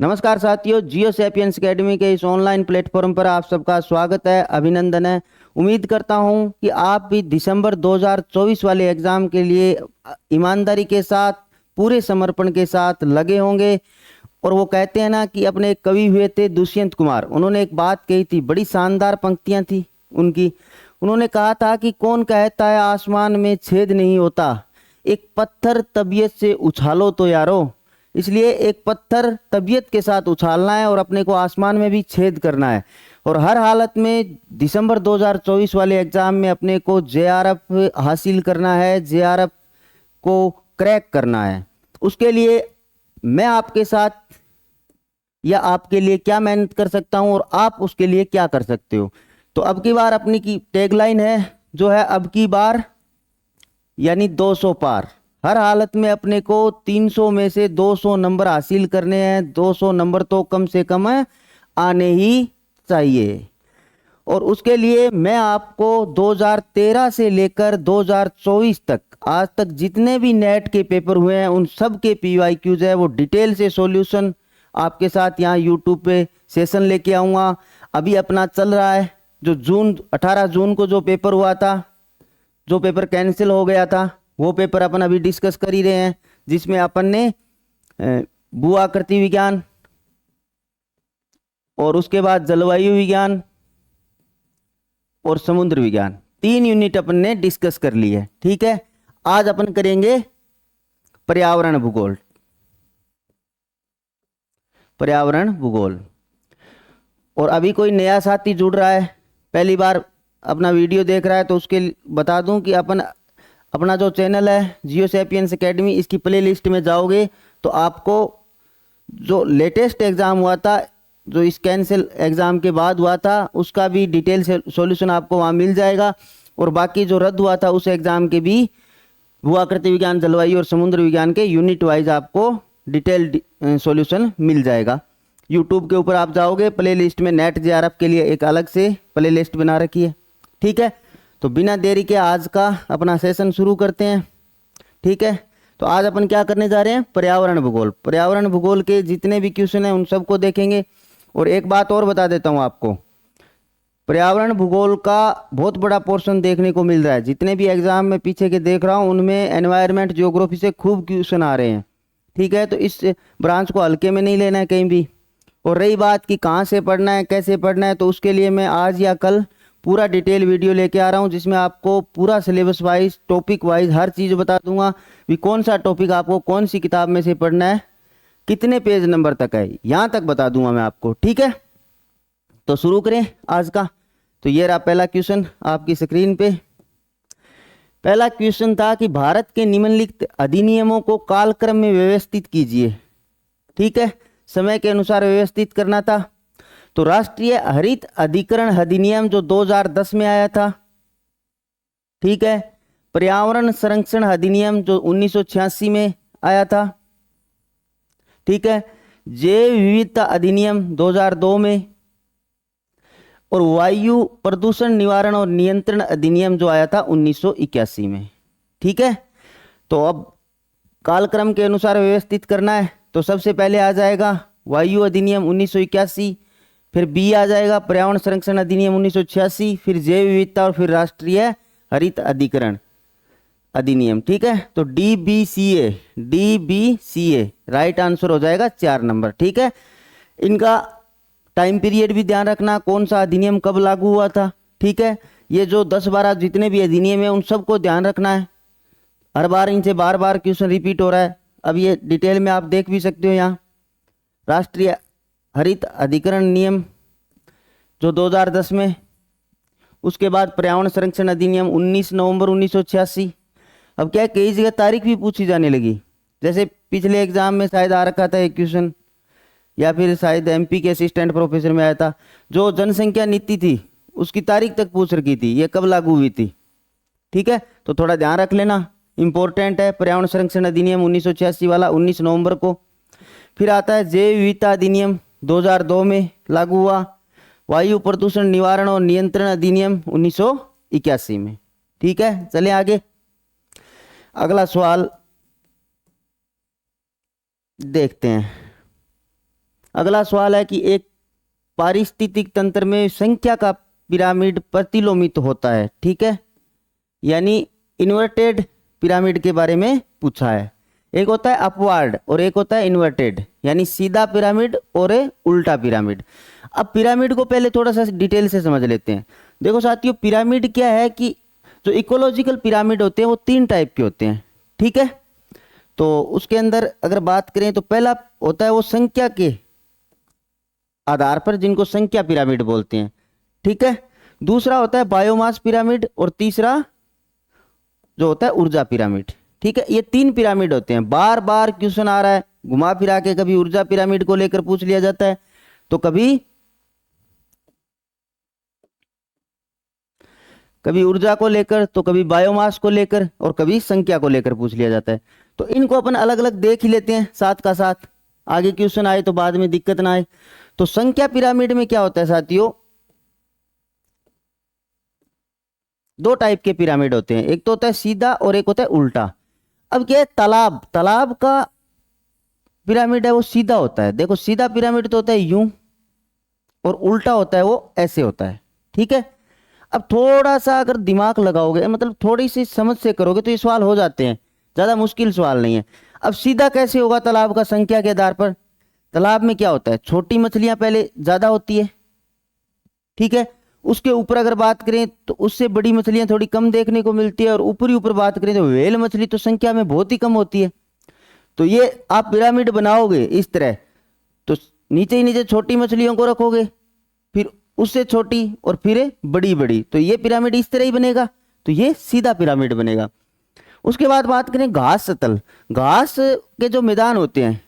नमस्कार साथियों, जियो sapiens academy के इस ऑनलाइन प्लेटफॉर्म पर आप सबका स्वागत है, अभिनंदन है। उम्मीद करता हूं कि आप भी दिसंबर 2024 वाले एग्ज़ाम के लिए ईमानदारी के साथ, पूरे समर्पण के साथ लगे होंगे। और वो कहते हैं ना कि अपने एक कवि हुए थे दुष्यंत कुमार, उन्होंने एक बात कही थी, बड़ी शानदार पंक्तियां थी उनकी। उन्होंने कहा था कि कौन कहता है आसमान में छेद नहीं होता, एक पत्थर तबीयत से उछालो तो यारो। इसलिए एक पत्थर तबीयत के साथ उछालना है और अपने को आसमान में भी छेद करना है। और हर हालत में दिसंबर 2024 वाले एग्ज़ाम में अपने को जेआरएफ हासिल करना है, जेआरएफ को क्रैक करना है। उसके लिए मैं आपके साथ या आपके लिए क्या मेहनत कर सकता हूं और आप उसके लिए क्या कर सकते हो। तो अब की बार अपनी की टैगलाइन है जो है, अब की बार यानी 200 पार। हर हालत में अपने को 300 में से 200 नंबर हासिल करने हैं। 200 नंबर तो कम से कम आने ही चाहिए। और उसके लिए मैं आपको 2013 से लेकर 2024 तक, आज तक जितने भी नेट के पेपर हुए हैं उन सब के पीवाईक्यूज है वो डिटेल से सॉल्यूशन आपके साथ यहाँ यूट्यूब पे सेशन लेके आऊँगा। अभी अपना चल रहा है जो 18 जून को जो पेपर हुआ था, जो पेपर कैंसिल हो गया था, वो पेपर अपन अभी डिस्कस कर ही रहे हैं, जिसमें अपन ने भू आकृति विज्ञान और उसके बाद जलवायु विज्ञान और समुद्र विज्ञान 3 यूनिट अपन ने डिस्कस कर ली है। ठीक है, आज अपन करेंगे पर्यावरण भूगोल। पर्यावरण भूगोल। और अभी कोई नया साथी जुड़ रहा है, पहली बार अपना वीडियो देख रहा है, तो उसके बता दूं कि अपना जो चैनल है जियो सैपियंस एकेडमी, इसकी प्ले लिस्ट में जाओगे तो आपको जो लेटेस्ट एग्ज़ाम हुआ था, जो इस कैंसिल एग्ज़ाम के बाद हुआ था, उसका भी डिटेल से सॉल्यूशन आपको वहाँ मिल जाएगा। और बाकी जो रद्द हुआ था उस एग्ज़ाम के भी भू आकृति विज्ञान, जलवायु और समुद्र विज्ञान के यूनिट वाइज आपको डिटेल सॉल्यूशन मिल जाएगा। यूट्यूब के ऊपर आप जाओगे, प्ले लिस्ट में नेट जेआरएफ के लिए एक अलग से प्ले लिस्ट बना रखी है। ठीक है, तो बिना देरी के आज का अपना सेशन शुरू करते हैं। ठीक है, तो आज अपन क्या करने जा रहे हैं, पर्यावरण भूगोल। पर्यावरण भूगोल के जितने भी क्वेश्चन हैं उन सबको देखेंगे। और एक बात और बता देता हूँ आपको, पर्यावरण भूगोल का बहुत बड़ा पोर्शन देखने को मिल रहा है। जितने भी एग्जाम में पीछे के देख रहा हूँ उनमें एनवायरनमेंट ज्योग्राफी से खूब क्वेश्चन आ रहे हैं। ठीक है, तो इस ब्रांच को हल्के में नहीं लेना है कहीं भी। और रही बात कि कहाँ से पढ़ना है, कैसे पढ़ना है, तो उसके लिए मैं आज या कल पूरा डिटेल वीडियो लेके आ रहा हूँ, जिसमें आपको पूरा सिलेबस वाइज, टॉपिक वाइज हर चीज़ बता दूंगा कि कौन सा टॉपिक आपको कौन सी किताब में से पढ़ना है, कितने पेज नंबर तक है, यहाँ तक बता दूंगा मैं आपको। ठीक है, तो शुरू करें आज का। तो ये रहा पहला क्वेश्चन आपकी स्क्रीन पे। पहला क्वेश्चन था कि भारत के निम्नलिखित अधिनियमों को कालक्रम में व्यवस्थित कीजिए। ठीक है, समय के अनुसार व्यवस्थित करना था। तो राष्ट्रीय हरित अधिकरण अधिनियम जो 2010 में आया था। ठीक है, पर्यावरण संरक्षण अधिनियम जो 1986 में आया था। ठीक है, जैव विविधता अधिनियम 2002 में, और वायु प्रदूषण निवारण और नियंत्रण अधिनियम जो आया था 1981 में। ठीक है, तो अब कालक्रम के अनुसार व्यवस्थित करना है, तो सबसे पहले आ जाएगा वायु अधिनियम 1981, फिर बी आ जाएगा पर्यावरण संरक्षण अधिनियम 1986, फिर जैव विविधता और फिर राष्ट्रीय हरित अधिकरण अधिनियम। ठीक है, तो डी बी सी ए राइट आंसर हो जाएगा 4 नंबर। ठीक है, इनका टाइम पीरियड भी ध्यान रखना, कौन सा अधिनियम कब लागू हुआ था। ठीक है, ये जो 10-12 जितने भी अधिनियम है उन सबको ध्यान रखना है। हर बार इनसे बार बार क्वेश्चन रिपीट हो रहा है। अब ये डिटेल में आप देख भी सकते हो यहाँ, राष्ट्रीय हरित अधिकरण नियम जो 2010 में, उसके बाद पर्यावरण संरक्षण अधिनियम 19 नवंबर 1986। अब क्या कई जगह तारीख भी पूछी जाने लगी, जैसे पिछले एग्जाम में शायद आ रखा था एक क्वेश्चन, या फिर शायद एमपी के असिस्टेंट प्रोफेसर में आया था, जो जनसंख्या नीति थी उसकी तारीख तक पूछ रखी थी, ये कब लागू हुई थी। ठीक है, तो थोड़ा ध्यान रख लेना, इंपॉर्टेंट है। पर्यावरण संरक्षण अधिनियम 1986 वाला 19 नवंबर को। फिर आता है जैव विविधता अधिनियम 2002 में लागू हुआ। वायु प्रदूषण निवारण और नियंत्रण अधिनियम 1981 में। ठीक है, चले आगे। अगला सवाल देखते हैं। अगला सवाल है कि एक पारिस्थितिक तंत्र में संख्या का पिरामिड प्रतिलोमित होता है, ठीक है, यानी इन्वर्टेड पिरामिड के बारे में पूछा है। एक होता है अपवार्ड और एक होता है इन्वर्टेड, यानी सीधा पिरामिड और उल्टा पिरामिड। अब पिरामिड को पहले थोड़ा सा डिटेल से समझ लेते हैं। देखो साथियों, पिरामिड क्या है कि जो इकोलॉजिकल पिरामिड होते हैं वो 3 टाइप के होते हैं, ठीक है। तो उसके अंदर अगर बात करें तो पहला होता है वो संख्या के आधार पर, जिनको संख्या पिरामिड बोलते हैं, ठीक है। दूसरा होता है बायोमास पिरामिड और तीसरा जो होता है ऊर्जा पिरामिड, ठीक है। ये 3 पिरामिड होते हैं। बार बार क्वेश्चन आ रहा है घुमा फिरा के, कभी ऊर्जा पिरामिड को लेकर पूछ लिया जाता है, तो कभी ऊर्जा को लेकर, तो कभी बायोमास को लेकर और कभी संख्या को लेकर पूछ लिया जाता है। तो इनको अपन अलग अलग देख ही लेते हैं साथ का साथ, आगे क्वेश्चन आए तो बाद में दिक्कत ना आए। तो संख्या पिरामिड में क्या होता है साथियों, 2 टाइप के पिरामिड होते हैं, एक तो होता है सीधा और एक होता है उल्टा। अब क्या है, तालाब का पिरामिड है वो सीधा होता है। देखो सीधा पिरामिड तो होता है यूं और उल्टा होता है वो ऐसे होता है, ठीक है। अब थोड़ा सा अगर दिमाग लगाओगे, मतलब थोड़ी सी समझ से करोगे तो ये सवाल हो जाते हैं, ज़्यादा मुश्किल सवाल नहीं है। अब सीधा कैसे होगा तालाब का संख्या के आधार पर? तालाब में क्या होता है, छोटी मछलियां पहले ज़्यादा होती है, ठीक है। उसके ऊपर अगर बात करें तो उससे बड़ी मछलियां थोड़ी कम देखने को मिलती है, और ऊपर ही ऊपर बात करें तो व्हेल मछली तो संख्या में बहुत ही कम होती है। तो ये आप पिरामिड बनाओगे इस तरह, तो नीचे ही नीचे छोटी मछलियों को रखोगे, फिर उससे छोटी और फिर बड़ी बड़ी, तो ये पिरामिड इस तरह ही बनेगा। तो ये सीधा पिरामिड बनेगा। उसके बाद बात करें घास सतल, घास के जो मैदान होते हैं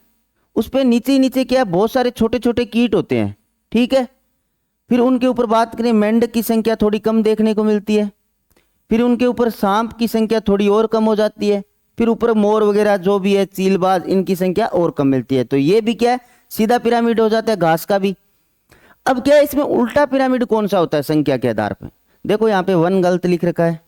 उस पर नीचे ही नीचे क्या है, बहुत सारे छोटे छोटे कीट होते हैं, ठीक है। फिर उनके ऊपर बात करें, मेंढक की संख्या थोड़ी कम देखने को मिलती है। फिर उनके ऊपर सांप की संख्या थोड़ी और कम हो जाती है। फिर ऊपर मोर वगैरह जो भी है, चीलबाज, इनकी संख्या और कम मिलती है। तो ये भी क्या है, सीधा पिरामिड हो जाता है घास का भी। अब क्या है, इसमें उल्टा पिरामिड कौन सा होता है संख्या के आधार पर? देखो यहाँ पे 1 गलत लिख रखा है,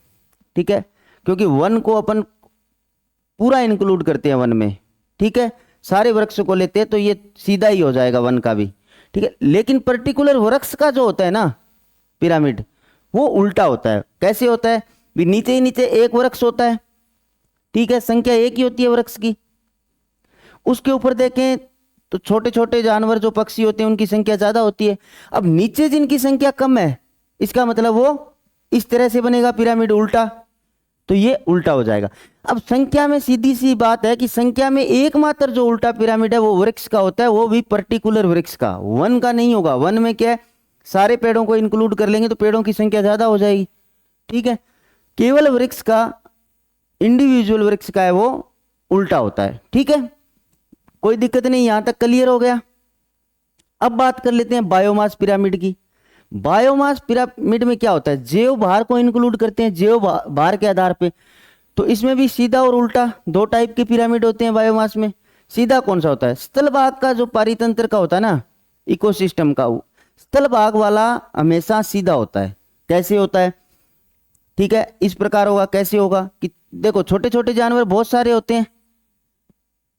ठीक है, क्योंकि 1 को अपन पूरा इंक्लूड करते हैं 1 में, ठीक है, सारे वृक्ष को लेते हैं, तो ये सीधा ही हो जाएगा 1 का भी, ठीक है। लेकिन पर्टिकुलर वृक्ष का जो होता है ना पिरामिड, वो उल्टा होता है। कैसे होता है भी, नीचे ही नीचे एक वृक्ष होता है, ठीक है, संख्या एक ही होती है वृक्ष की। उसके ऊपर देखें तो छोटे छोटे जानवर जो पक्षी होते हैं उनकी संख्या ज्यादा होती है। अब नीचे जिनकी संख्या कम है, इसका मतलब वो इस तरह से बनेगा पिरामिड उल्टा, तो ये उल्टा हो जाएगा। अब संख्या में सीधी सी बात है कि संख्या में एकमात्र जो उल्टा पिरामिड है वो वृक्ष का होता है, वो भी पर्टिकुलर वृक्ष का, 1 का नहीं होगा। 1 में क्या है, सारे पेड़ों को इंक्लूड कर लेंगे तो पेड़ों की संख्या ज्यादा हो जाएगी, ठीक है। केवल वृक्ष का, इंडिविजुअल वृक्ष का है वो उल्टा होता है, ठीक है। कोई दिक्कत नहीं, यहां तक क्लियर हो गया। अब बात कर लेते हैं बायोमास पिरामिड की। बायोमास पिरामिड में क्या होता है, जैव भार को इंक्लूड करते हैं जैव भार के आधार पे। तो इसमें भी सीधा और उल्टा 2 टाइप के पिरामिड होते हैं बायोमास में। सीधा कौन सा होता है, स्थल भाग का जो पारितंत्र का होता है ना, इकोसिस्टम का, स्थल भाग वाला हमेशा सीधा होता है। कैसे होता है, ठीक है, इस प्रकार होगा। कैसे होगा कि देखो छोटे छोटे जानवर बहुत सारे होते हैं,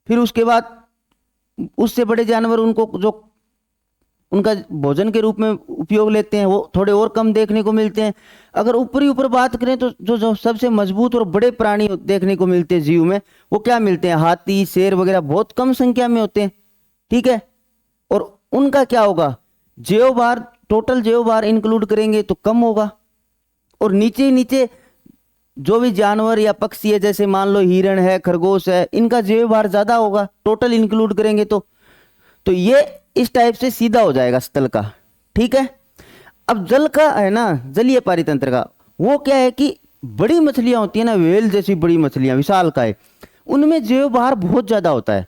फिर उसके बाद उससे बड़े जानवर उनको जो उनका भोजन के रूप में उपयोग लेते हैं वो थोड़े और कम देखने को मिलते हैं। अगर ऊपरी ऊपर बात करें तो जो सबसे मजबूत और बड़े प्राणी देखने को मिलते हैं जीव में, वो क्या मिलते हैं, हाथी, शेर वगैरह बहुत कम संख्या में होते हैं, ठीक है। और उनका क्या होगा, जैव भार, टोटल जैव भार इंक्लूड करेंगे तो कम होगा। और नीचे ही नीचे जो भी जानवर या पक्षी है, जैसे मान लो हिरण है, खरगोश है, इनका जैव भार ज्यादा होगा टोटल इंक्लूड करेंगे तो ये इस टाइप से सीधा हो जाएगा स्थल का, ठीक है। अब जल का है ना, जलीय पारितंत्र का, वो क्या है कि बड़ी मछलियां होती है ना, व्हेल जैसी बड़ी मछलियां विशालकाय, उनमें जैव भार बहुत ज्यादा होता है।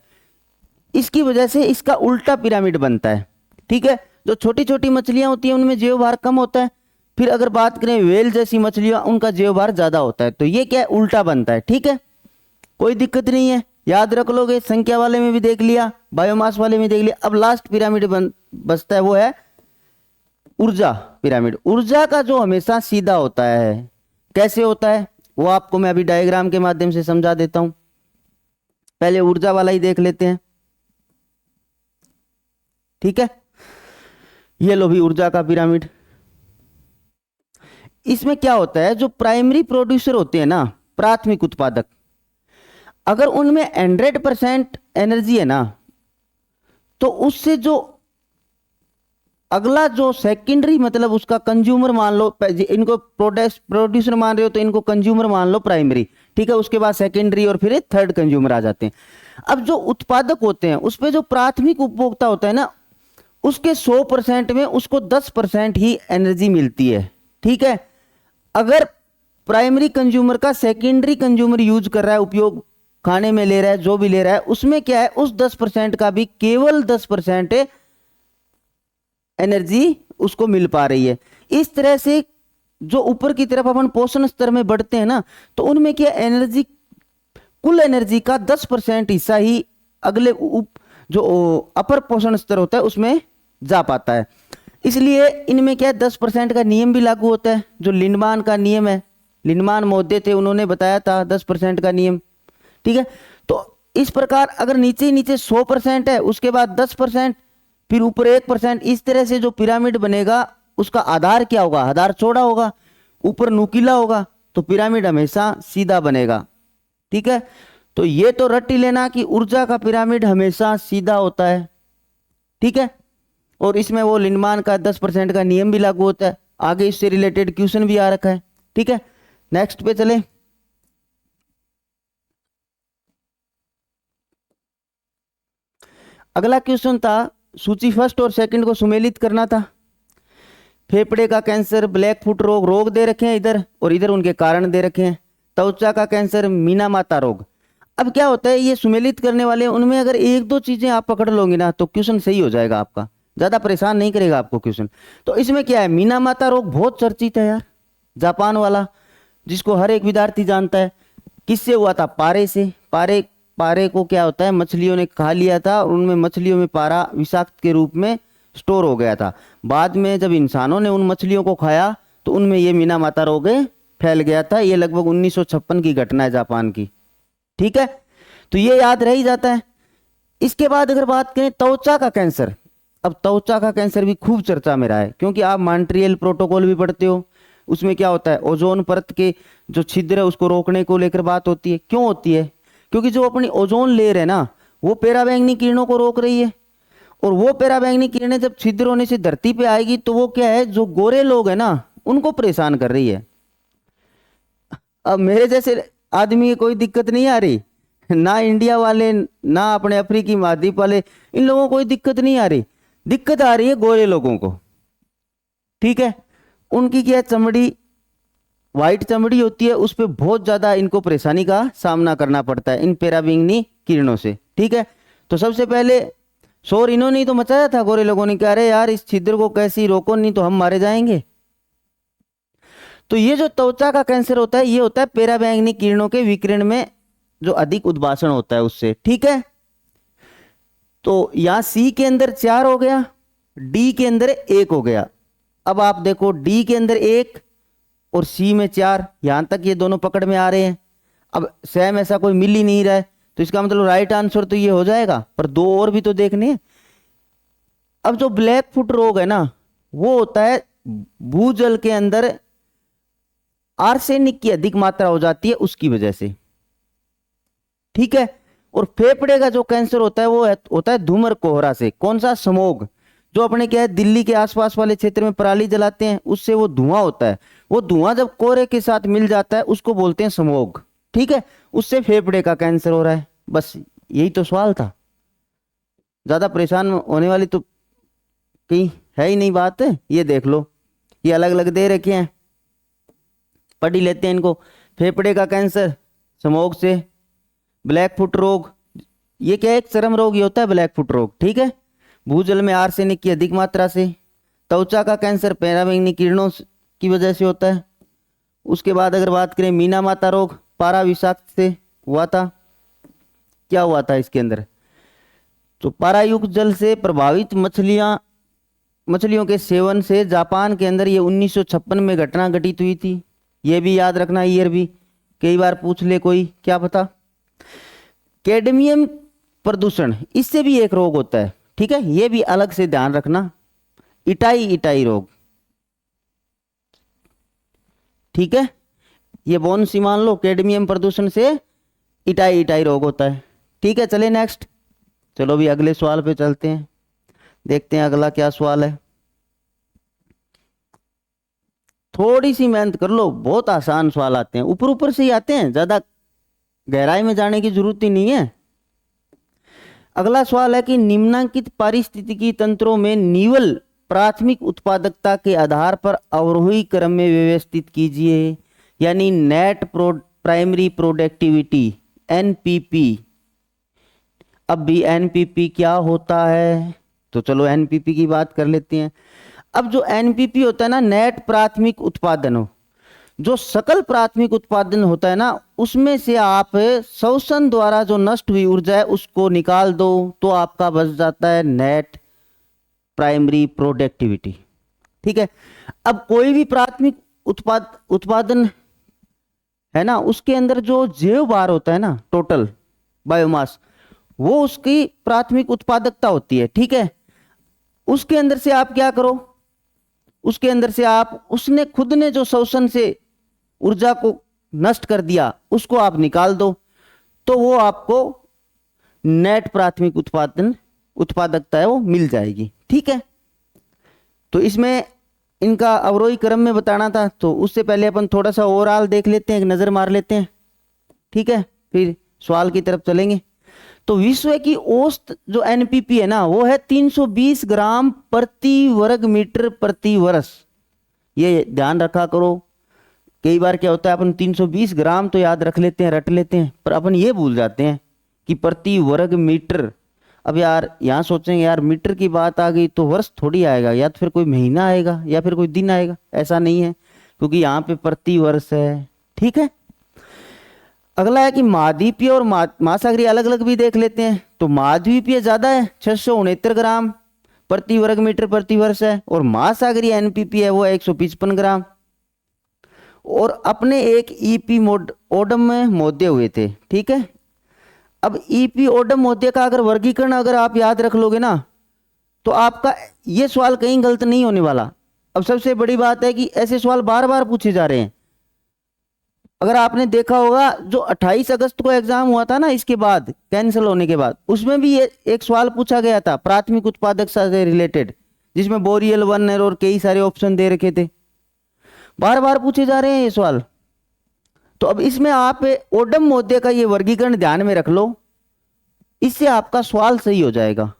इसकी वजह से इसका उल्टा पिरामिड बनता है, ठीक है। जो छोटी छोटी मछलियां होती हैं उनमें जैव भार कम होता है। फिर अगर बात करें व्हेल जैसी मछलियां, उनका जैव भार ज्यादा होता है। तो ये क्या है, उल्टा बनता है, ठीक है। कोई दिक्कत नहीं है, याद रख लोगे। संख्या वाले में भी देख लिया, बायोमास वाले में देख लिया। अब लास्ट पिरामिड बचता है, वो है ऊर्जा पिरामिड। ऊर्जा का जो हमेशा सीधा होता है, कैसे होता है वो आपको मैं अभी डायग्राम के माध्यम से समझा देता हूं। पहले ऊर्जा वाला ही देख लेते हैं, ठीक है, ये लो भी ऊर्जा का पिरामिड। इसमें क्या होता है, जो प्राइमरी प्रोड्यूसर होते हैं ना, प्राथमिक उत्पादक, अगर उनमें 100% एनर्जी है ना, तो उससे जो अगला जो सेकेंडरी, मतलब उसका कंज्यूमर मान लो, इनको प्रोड्यूसर मान रहे हो तो इनको कंज्यूमर मान लो प्राइमरी, ठीक है, उसके बाद सेकेंडरी और फिर थर्ड कंज्यूमर आ जाते हैं। अब जो उत्पादक होते हैं उस पे जो प्राथमिक उपभोक्ता होता है ना, उसके 100% में उसको 10% ही एनर्जी मिलती है, ठीक है। अगर प्राइमरी कंज्यूमर का सेकेंडरी कंज्यूमर यूज कर रहा है, उपयोग खाने में ले रहा है, जो भी ले रहा है, उसमें क्या है, उस 10% का भी केवल 10% एनर्जी उसको मिल पा रही है। इस तरह से जो ऊपर की तरफ अपन पोषण स्तर में बढ़ते हैं ना, तो उनमें क्या एनर्जी, कुल एनर्जी का 10% हिस्सा ही अगले जो अपर पोषण स्तर होता है उसमें जा पाता है। इसलिए इनमें क्या 10% का नियम भी लागू होता है, जो लिंडमान का नियम है। लिंडमान महोदय थे, उन्होंने बताया था 10% का नियम, ठीक है। तो इस प्रकार अगर नीचे ही नीचे 100% है, उसके बाद 10%, फिर ऊपर 1%, इस तरह से जो पिरामिड बनेगा उसका आधार क्या होगा, आधार चौड़ा होगा, ऊपर नुकीला होगा, तो पिरामिड हमेशा सीधा बनेगा, ठीक है। तो ये तो रट ही लेना कि ऊर्जा का पिरामिड हमेशा सीधा होता है, ठीक है। और इसमें वो लिंडमान का 10% का नियम भी लागू होता है। आगे इससे रिलेटेड क्वेश्चन भी आ रखा है, ठीक है। नेक्स्ट पे चले। अगला क्वेश्चन था, सूची फर्स्ट और सेकंड को सुमेलित करना था। फेफड़े का कैंसर, ब्लैक फुट रोग, रोग दे रखे हैं इधर, और इधर उनके कारण दे रखे हैं। त्वचा का कैंसर, मीना माता रोग। अब क्या होता है, ये सुमेलित करने वाले, उनमें अगर एक दो चीजें आप पकड़ लोगे ना तो क्वेश्चन सही हो जाएगा आपका, ज्यादा परेशान नहीं करेगा आपको क्वेश्चन। तो इसमें क्या है, मीना माता रोग बहुत चर्चित है यार, जापान वाला, जिसको हर एक विद्यार्थी जानता है। किससे हुआ था, पारे से। पारे को क्या होता है, मछलियों ने खा लिया था, और उनमें मछलियों में पारा विषाक्त के रूप में स्टोर हो गया था। बाद में जब इंसानों ने उन मछलियों को खाया तो उनमें ये मीना माता रोग फैल गया था। ये लगभग 1956 की घटना है जापान की, ठीक है। तो ये याद रह ही जाता है। इसके बाद अगर बात करें त्वचा का कैंसर, अब त्वचा का कैंसर भी खूब चर्चा में रहा है, क्योंकि आप मॉन्ट्रियल प्रोटोकॉल भी पढ़ते हो। उसमें क्या होता है, ओजोन परत के जो छिद्र है उसको रोकने को लेकर बात होती है। क्यों होती है, क्योंकि जो अपनी ओजोन लेयर है ना, वो पराबैंगनी किरणों को रोक रही है, और वो पराबैंगनी किरणें जब छिद्र होने से धरती पे आएगी तो वो क्या है, जो गोरे लोग हैं ना उनको परेशान कर रही है। अब मेरे जैसे आदमी की कोई दिक्कत नहीं आ रही, ना इंडिया वाले, ना अपने अफ्रीकी महाद्वीप वाले, इन लोगों को कोई दिक्कत नहीं आ रही। दिक्कत आ रही है गोरे लोगों को, ठीक है। उनकी क्या चमड़ी, व्हाइट चमड़ी होती है, उस पर बहुत ज्यादा इनको परेशानी का सामना करना पड़ता है इन पराबैंगनी किरणों से, ठीक है। तो सबसे पहले शोर इन्होंने ही तो मचाया था, गोरे लोगों ने, कह रहे यार इस छिद्र को कैसे रोको, नहीं तो हम मारे जाएंगे। तो ये जो त्वचा का कैंसर होता है, ये होता है पराबैंगनी किरणों के विकिरण में जो अधिक उद्भाषण होता है उससे, ठीक है। तो यहां सी के अंदर 4 हो गया, डी के अंदर 1 हो गया। अब आप देखो, डी के अंदर 1 और सी में 4, यहां तक ये दोनों पकड़ में आ रहे हैं। अब सेम ऐसा कोई मिल ही नहीं रहा है, तो इसका मतलब राइट आंसर तो ये हो जाएगा, पर 2 और भी तो देखने हैं। अब जो ब्लैक फुट रोग है ना, वो होता है भूजल के अंदर आर्सेनिक की अधिक मात्रा हो जाती है उसकी वजह से, ठीक है। और फेफड़े का जो कैंसर होता है वो होता है धूमर कोहरा से। कौन सा, स्मोग, जो अपने क्या है दिल्ली के आसपास वाले क्षेत्र में पराली जलाते हैं, उससे वो धुआं होता है। वो धुआं जब कोहरे के साथ मिल जाता है उसको बोलते हैं स्मोग, ठीक है। उससे फेफड़े का कैंसर हो रहा है। बस यही तो सवाल था, ज्यादा परेशान होने वाली तो कहीं है ही नहीं बात है। ये देख लो, ये अलग अलग दे रखे हैं, पढ़ ही लेते हैं इनको। फेफड़े का कैंसर स्मोग से, ब्लैक फुट रोग, ये क्या है, एक चरम रोग ही होता है ब्लैक फुट रोग, ठीक है, भूजल में आर्सेनिक की अधिक मात्रा से। त्वचा का कैंसर पराबैंगनी किरणों की वजह से होता है। उसके बाद अगर बात करें मीना माता रोग, पारा विषाक्त से हुआ था। क्या हुआ था इसके अंदर, तो पारायुक्त जल से प्रभावित मछलियों के सेवन से जापान के अंदर ये 1956 में घटना घटित हुई थी। ये भी याद रखना, ईयर भी कई बार पूछ ले कोई, क्या पता। कैडमियम प्रदूषण, इससे भी एक रोग होता है, ठीक है, ये भी अलग से ध्यान रखना। इटाई रोग, ठीक है, ये बोन सी मान लो कैडमियम प्रदूषण से इटाई रोग होता है। ठीक है, चले नेक्स्ट। चलो भी अगले सवाल पे चलते हैं, देखते हैं अगला क्या सवाल है। थोड़ी सी मेहनत कर लो, बहुत आसान सवाल आते हैं, ऊपर ऊपर से ही आते हैं, ज्यादा गहराई में जाने की जरूरत ही नहीं है। अगला सवाल है कि निम्नलिखित पारिस्थितिकी तंत्रों में नीवल प्राथमिक उत्पादकता के आधार पर अवरोही क्रम में व्यवस्थित कीजिए, यानी नेट प्राइमरी प्रोडक्टिविटी, एनपीपी। अब भी एनपीपी क्या होता है, तो चलो एनपीपी की बात कर लेते हैं। अब जो एनपीपी होता है ना, नेट प्राथमिक उत्पादन हो, जो सकल प्राथमिक उत्पादन होता है ना, उसमें से आप शोषण द्वारा जो नष्ट हुई ऊर्जा है उसको निकाल दो, तो आपका बच जाता है नेट प्राइमरी प्रोडक्टिविटी। ठीक है, अब कोई भी प्राथमिक उत्पादन है ना, उसके अंदर जो जैव भार होता है ना, टोटल बायोमास, वो उसकी प्राथमिक उत्पादकता होती है। ठीक है, उसके अंदर से आप क्या करो, उसके अंदर से आप उसने खुद ने जो शोषण से ऊर्जा को नष्ट कर दिया उसको आप निकाल दो, तो वो आपको नेट प्राथमिक उत्पादकता है वो मिल जाएगी। ठीक है, तो इसमें इनका अवरोही क्रम में बताना था, तो उससे पहले अपन थोड़ा सा ओवरऑल देख लेते हैं, एक नजर मार लेते हैं। ठीक है, फिर सवाल की तरफ चलेंगे। तो विश्व की औसत जो एनपीपी है ना, वो है 320 ग्राम प्रति वर्ग मीटर प्रति वर्ष। ये ध्यान रखा करो, कई बार क्या होता है अपन 320 ग्राम तो याद रख लेते हैं, रट लेते हैं, पर अपन ये भूल जाते हैं कि प्रति वर्ग मीटर। अब यार यहाँ सोचेंगे यार मीटर की बात आ गई तो वर्ष थोड़ी आएगा, या तो फिर कोई महीना आएगा या फिर कोई दिन आएगा, ऐसा नहीं है, क्योंकि यहाँ पे प्रति वर्ष है। ठीक है, अगला है कि महाद्वीपीय और महासागरीय अलग अलग भी देख लेते हैं। तो महाद्वीपीय ज्यादा है, 669 ग्राम प्रति वर्ग मीटर प्रति वर्ष है, और महासागरीय एनपीपी है वो 155 ग्राम। और अपने एक ईपी ओडम में महोदय हुए थे। ठीक है, अब ईपी ओडम महोदय का अगर वर्गीकरण अगर आप याद रख लोगे ना, तो आपका ये सवाल कहीं गलत नहीं होने वाला। अब सबसे बड़ी बात है कि ऐसे सवाल बार बार पूछे जा रहे हैं। अगर आपने देखा होगा जो 28 अगस्त को एग्जाम हुआ था ना, इसके बाद कैंसिल होने के बाद, उसमें भी ये एक सवाल पूछा गया था प्राथमिक उत्पादकता से रिलेटेड, जिसमें बोरियल 1 और कई सारे ऑप्शन दे रखे थे। बार बार पूछे जा रहे हैं ये सवाल। तो अब इसमें आप ओडम महोदय का ये वर्गीकरण ध्यान में रख लो, इससे आपका सवाल सही हो जाएगा।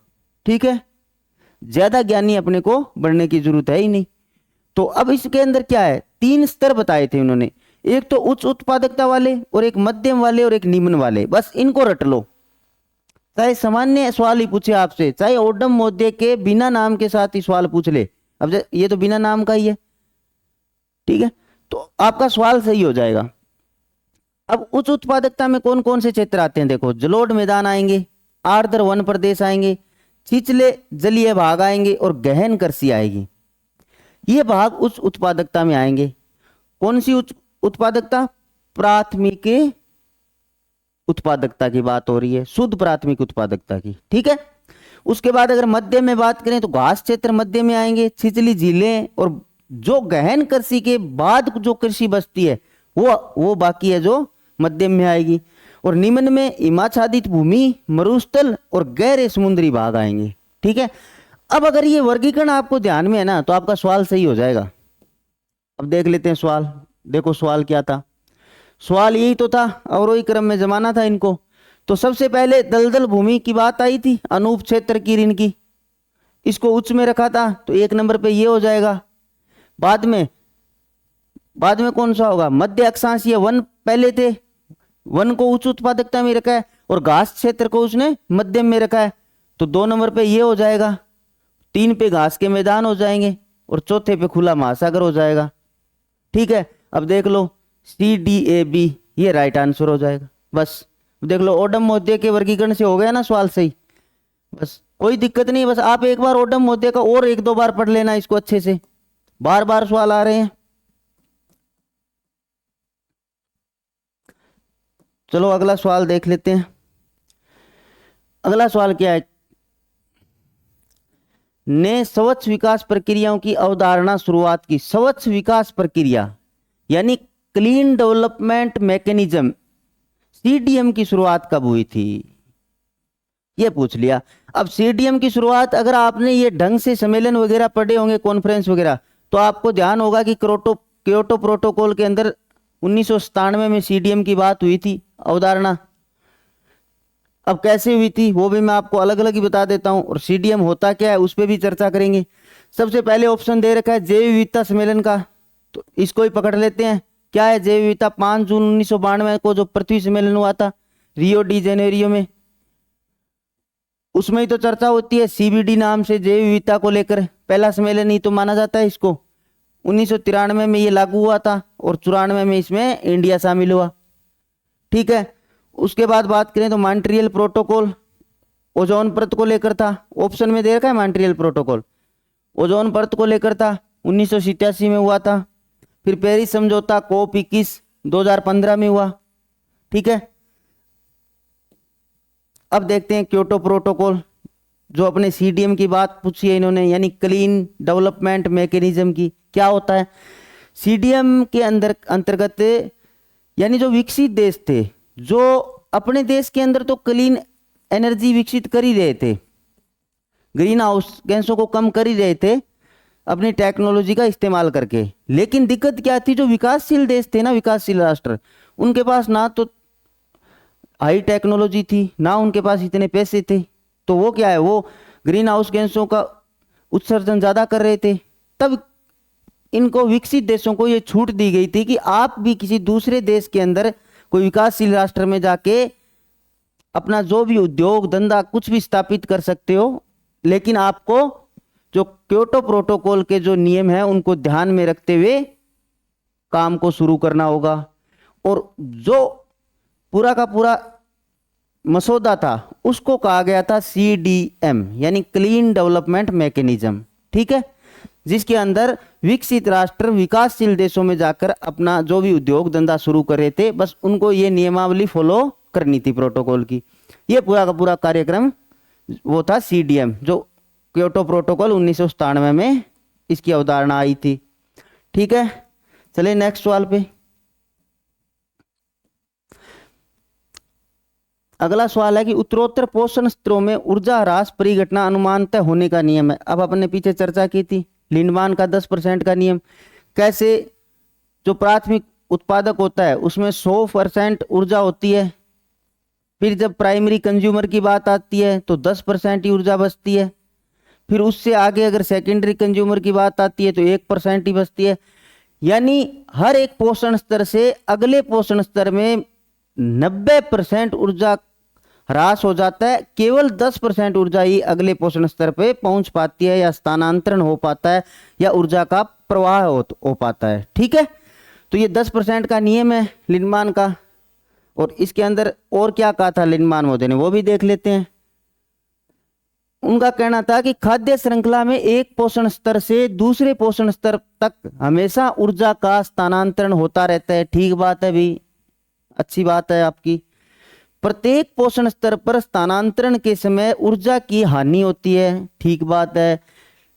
ठीक है, ज्यादा ज्ञानी अपने को बढ़ने की जरूरत है ही नहीं। तो अब इसके अंदर क्या है, 3 स्तर बताए थे उन्होंने, एक तो उच्च उत्पादकता वाले, और एक मध्यम वाले, और एक निम्न वाले। बस इनको रट लो, चाहे सामान्य सवाल ही पूछे आपसे, चाहे ओडम महोदय के बिना नाम के साथ ही सवाल पूछ ले। अब ये तो बिना नाम का ही है, ठीक है, तो आपका सवाल सही हो जाएगा। अब उच्च उत्पादकता में कौन कौन से क्षेत्र आते हैं, देखो, जलोढ़ मैदान आएंगे, आर्द्र वन प्रदेश आएंगे, छिछले जलीय भाग आएंगे, और गहन कृषि आएगी। ये भाग उच्च उत्पादकता में आएंगे। कौन सी उच्च उत्पादकता, प्राथमिक उत्पादकता की बात हो रही है, शुद्ध प्राथमिक उत्पादकता की। ठीक है, उसके बाद अगर मध्य में बात करें तो घास क्षेत्र मध्य में आएंगे, छिछली झीलें, और जो गहन कृषि के बाद जो कृषि बचती है वो बाकी है जो मध्यम में आएगी। और निम्न में हिमाच्छादित भूमि, मरुस्थल और गहरे समुद्री भाग आएंगे। ठीक है, अब अगर ये वर्गीकरण आपको ध्यान में है ना, तो आपका सवाल सही हो जाएगा। अब देख लेते हैं सवाल। देखो सवाल क्या था, सवाल यही तो था, अवरोही क्रम में जमाना था इनको। तो सबसे पहले दलदल भूमि की बात आई थी, अनूप क्षेत्र की ऋण की, इसको उच्च में रखा था, तो 1 नंबर पे ये हो जाएगा। बाद में कौन सा होगा, मध्य अक्षांशीय वन पहले थे, वन को उच्च उत्पादकता में रखा है, और घास क्षेत्र को उसने मध्यम में रखा है, तो 2 नंबर पे ये हो जाएगा। 3 पे घास के मैदान हो जाएंगे, और चौथे पे खुला महासागर हो जाएगा। ठीक है, अब देख लो CDAB ये राइट आंसर हो जाएगा। बस देख लो, ओडम महोदय के वर्गीकरण से हो गया ना सवाल सही। बस कोई दिक्कत नहीं, बस आप एक बार ओडम महोदय का और 1-2 बार पढ़ लेना इसको अच्छे से, बार बार सवाल आ रहे हैं। चलो अगला सवाल देख लेते हैं। अगला सवाल क्या है, ने स्वच्छ विकास प्रक्रियाओं की अवधारणा शुरुआत की। स्वच्छ विकास प्रक्रिया यानी क्लीन डेवलपमेंट मैकेनिज्म, सीडीएम की शुरुआत कब हुई थी, ये पूछ लिया। अब सीडीएम की शुरुआत, अगर आपने ये ढंग से सम्मेलन वगैरह पढ़े होंगे, कॉन्फ्रेंस वगैरह, तो आपको ध्यान होगा कि क्योटो प्रोटोकॉल के अंदर 1997 में सीडीएम की बात हुई थी, अवधारणा। अब कैसे हुई थी वो भी मैं आपको अलग अलग ही बता देता हूं, और सीडीएम होता क्या है उस पर भी चर्चा करेंगे। सबसे पहले ऑप्शन दे रखा है जैव विविधता सम्मेलन का, तो इसको ही पकड़ लेते हैं। क्या है जैव विविधता? 5 जून 1992 को जो पृथ्वी सम्मेलन हुआ था रियो डी जेनेरियो में, उसमें ही तो चर्चा होती है सीबीडी नाम से, जैव विविधता को लेकर पहला सम्मेलन ही तो माना जाता है इसको। 1993 में ये लागू हुआ था और 94 में इसमें इंडिया शामिल हुआ। ठीक है, उसके बाद बात करें तो मॉन्ट्रियल प्रोटोकॉल ओजोन परत को लेकर था। ऑप्शन में दे रखा है मॉन्ट्रियल प्रोटोकॉल ओजोन परत को लेकर था, 1987 में हुआ था। फिर पेरिस समझौता COP 21 2015 में हुआ। ठीक है, अब देखते हैं क्योटो प्रोटोकॉल, जो अपने सीडीएम की बात पूछी है इन्होंने, यानी क्लीन डेवलपमेंट मैकेनिज्म की। क्या होता है सीडीएम के अंतर्गत? यानी जो विकसित देश थे, जो अपने देश के अंदर तो क्लीन एनर्जी विकसित कर ही रहे थे, ग्रीन हाउस गैसों को कम कर ही रहे थे अपनी टेक्नोलॉजी का इस्तेमाल करके, लेकिन दिक्कत क्या थी? जो विकासशील देश थे ना, विकासशील राष्ट्र, उनके पास ना तो हाई टेक्नोलॉजी थी, ना उनके पास इतने पैसे थे, तो वो क्या है, वो ग्रीन हाउस गैसों का उत्सर्जन ज़्यादा कर रहे थे। तब इनको विकसित देशों को ये छूट दी गई थी कि आप भी किसी दूसरे देश के अंदर, कोई विकासशील राष्ट्र में जाके अपना जो भी उद्योग धंधा कुछ भी स्थापित कर सकते हो, लेकिन आपको जो क्योटो प्रोटोकॉल के जो नियम हैं उनको ध्यान में रखते हुए काम को शुरू करना होगा। और जो पूरा का पूरा मसौदा था उसको कहा गया था सीडीएम, यानी क्लीन डेवलपमेंट मैकेनिज्म। ठीक है, जिसके अंदर विकसित राष्ट्र विकासशील देशों में जाकर अपना जो भी उद्योग धंधा शुरू कर रहे थे, बस उनको ये नियमावली फॉलो करनी थी प्रोटोकॉल की। ये पूरा का पूरा कार्यक्रम वो था सीडीएम, जो क्योटो प्रोटोकॉल 1997 में इसकी अवधारणा आई थी। ठीक है, चलिए नेक्स्ट सवाल पे। अगला सवाल है कि उत्तरोत्तर पोषण स्तरों में ऊर्जा ह्रास परिघटना अनुमानतः होने का नियम है। अब अपने पीछे चर्चा की थी लिंडमान का 10% का नियम। कैसे? जो प्राथमिक उत्पादक होता है उसमें 100% ऊर्जा होती है, फिर जब प्राइमरी कंज्यूमर की बात आती है तो 10% ही ऊर्जा बचती है, फिर उससे आगे अगर सेकेंडरी कंज्यूमर की बात आती है तो 1% ही बचती है। यानी हर एक पोषण स्तर से अगले पोषण स्तर में 90% ऊर्जा ह्रास हो जाता है, केवल 10% ऊर्जा ही अगले पोषण स्तर पे पहुंच पाती है, या स्थानांतरण हो पाता है, या ऊर्जा का प्रवाह हो पाता है। ठीक है, तो ये 10% का नियम है लिंडमान का। और इसके अंदर और क्या कहा था लिंडमान महोदय ने, वो भी देख लेते हैं। उनका कहना था कि खाद्य श्रृंखला में एक पोषण स्तर से दूसरे पोषण स्तर तक हमेशा ऊर्जा का स्थानांतरण होता रहता है। ठीक बात है भाई, अच्छी बात है आपकी। प्रत्येक पोषण स्तर पर स्थानांतरण के समय ऊर्जा की हानि होती है। ठीक बात है।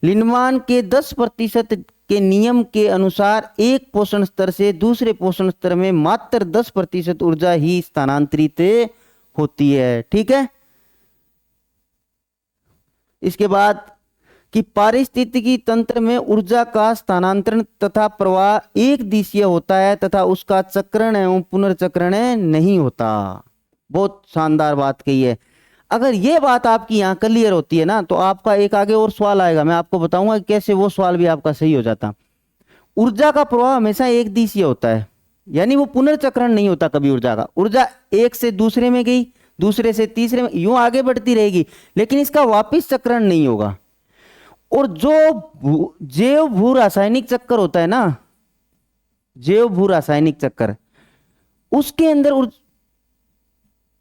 लिंडमान के 10% के नियम के अनुसार एक पोषण स्तर से दूसरे पोषण स्तर में मात्र 10% ऊर्जा ही स्थानांतरित होती है। ठीक है, इसके बाद कि पारिस्थितिकी तंत्र में ऊर्जा का स्थानांतरण तथा प्रवाह एक दिशीय होता है तथा उसका चक्रण एवं पुनर्चक्रण नहीं होता। बहुत शानदार बात कही है। अगर ये बात आपकी यहाँ क्लियर होती है ना, तो आपका एक आगे और सवाल आएगा, मैं आपको बताऊंगा कि कैसे वो सवाल भी आपका सही हो जाता। ऊर्जा का प्रवाह हमेशा एक दिशीय होता है, यानी वो पुनर्चक्रण नहीं होता कभी। ऊर्जा एक से दूसरे में गई, दूसरे से तीसरे में, यूं आगे बढ़ती रहेगी, लेकिन इसका वापिस चक्रण नहीं होगा। और जो जैव भू रासायनिक चक्कर होता है ना, जैव भू रासायनिक चक्कर, उसके अंदर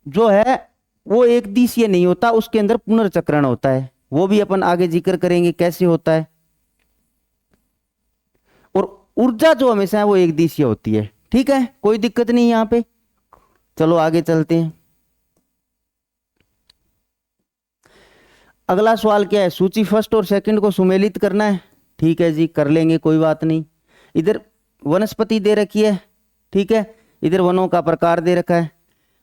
जो है वो एक दिशीय नहीं होता, उसके अंदर पुनर्चक्रण होता है। वो भी अपन आगे जिक्र करेंगे कैसे होता है। और ऊर्जा जो हमेशा है वो एक दिशीय होती है। ठीक है, कोई दिक्कत नहीं यहां पे। चलो आगे चलते हैं। अगला सवाल क्या है, सूची फर्स्ट और सेकंड को सुमेलित करना है। ठीक है जी, कर लेंगे, कोई बात नहीं। इधर वनस्पति दे रखी है, ठीक है, इधर वनों का प्रकार दे रखा है,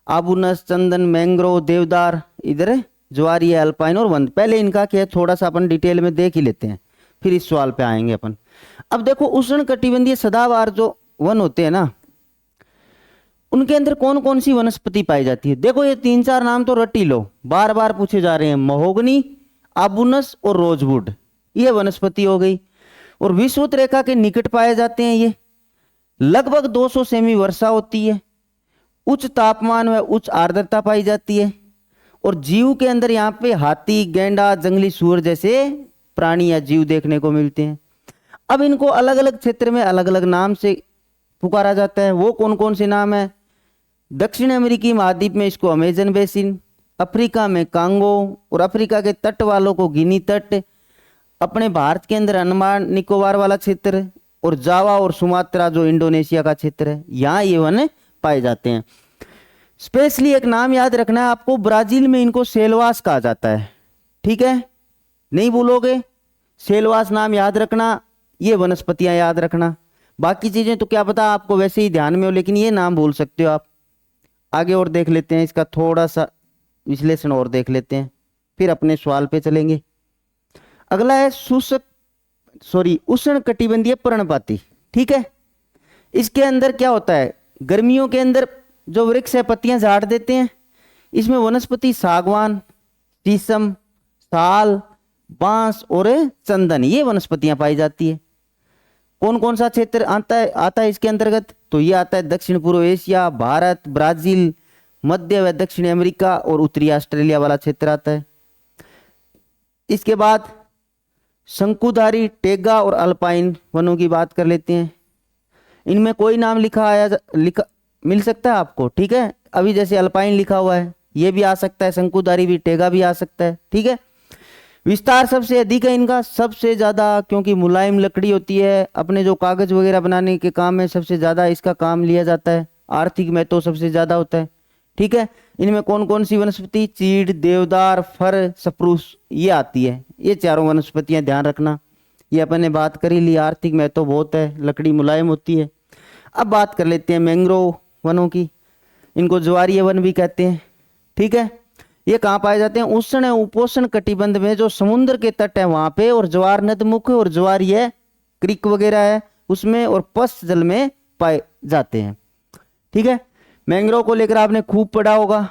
आबूनस, चंदन, मैंग्रोव, देवदार, इधर ज्वारी है, अल्पाइन और वन। पहले इनका क्या है थोड़ा सा अपन डिटेल में देख ही लेते हैं, फिर इस सवाल पे आएंगे अपन। अब देखो उष्ण कटिबंधीय सदाबहार जो वन होते हैं ना, उनके अंदर कौन कौन सी वनस्पति पाई जाती है। देखो ये 3-4 नाम तो रट ही लो, बार बार पूछे जा रहे हैं, महोगनी, आबूनस और रोजवुड, ये वनस्पति हो गई। और विषुवत रेखा के निकट पाए जाते हैं ये। लगभग 200 सेमी वर्षा होती है, उच्च तापमान व उच्च आर्द्रता पाई जाती है। और जीव के अंदर यहाँ पे हाथी, गेंडा, जंगली सूअर जैसे प्राणी या जीव देखने को मिलते हैं। अब इनको अलग अलग क्षेत्र में अलग अलग नाम से पुकारा जाता है। वो कौन कौन से नाम है, दक्षिण अमेरिकी महाद्वीप में इसको अमेजन बेसिन, अफ्रीका में कांगो, और अफ्रीका के तट वालों को गिनी तट, अपने भारत के अंदर अंडमान निकोबार वाला क्षेत्र, और जावा और सुमात्रा जो इंडोनेशिया का क्षेत्र है, यहाँ ये वन पाए जाते हैं। स्पेशली एक नाम याद रखना है आपको, ब्राजील में इनको सेलवास कहा जाता है। ठीक है, नहीं भूलोगे, सेलवास नाम याद रखना, ये वनस्पतियां याद रखना। बाकी चीजें तो क्या पता आपको वैसे ही ध्यान में हो, लेकिन ये नाम भूल सकते हो आप। आगे और देख लेते हैं, इसका थोड़ा सा विश्लेषण और देख लेते हैं, फिर अपने सवाल पे चलेंगे। अगला है उष्ण कटिबंधीय पर्णपाती। ठीक है, इसके अंदर क्या होता है, गर्मियों के अंदर जो वृक्ष है पत्तियां झाड़ देते हैं। इसमें वनस्पति सागवान, शीशम, साल, बांस और चंदन, ये वनस्पतियां पाई जाती है। कौन कौन सा क्षेत्र आता है इसके अंतर्गत, तो ये आता है दक्षिण पूर्व एशिया, भारत, ब्राजील, मध्य व दक्षिण अमेरिका और उत्तरी ऑस्ट्रेलिया वाला क्षेत्र आता है। इसके बाद शंकुधारी, टेगा और अल्पाइन वनों की बात कर लेते हैं। इनमें कोई नाम लिखा मिल सकता है आपको। ठीक है, अभी जैसे अल्पाइन लिखा हुआ है, ये भी आ सकता है, शंकुधारी भी, टेगा भी आ सकता है। ठीक है, विस्तार सबसे अधिक है इनका, सबसे ज्यादा, क्योंकि मुलायम लकड़ी होती है, अपने जो कागज वगैरह बनाने के काम में सबसे ज्यादा इसका काम लिया जाता है, आर्थिक महत्व सबसे ज्यादा होता है। ठीक है, इनमें कौन कौन सी वनस्पति, चीड़, देवदार, फर, सप्रूस, ये आती है। ये चारों वनस्पतियां ध्यान रखना, ये अपन ने बात करी ली, आर्थिक महत्व बहुत है, लकड़ी मुलायम होती है। अब बात कर लेते हैं मैंग्रोव वनों की, इनको ज्वारीय वन भी कहते हैं। ठीक है, ये कहाँ पाए जाते हैं, उष्ण उपोष्ण कटिबंध में, जो समुद्र के तट है वहां पे, और ज्वार नदमुख और ज्वारीय क्रिक वगैरह है उसमें, और पश्च जल में पाए जाते हैं। ठीक है, मैंग्रोव को लेकर आपने खूब पढ़ा होगा।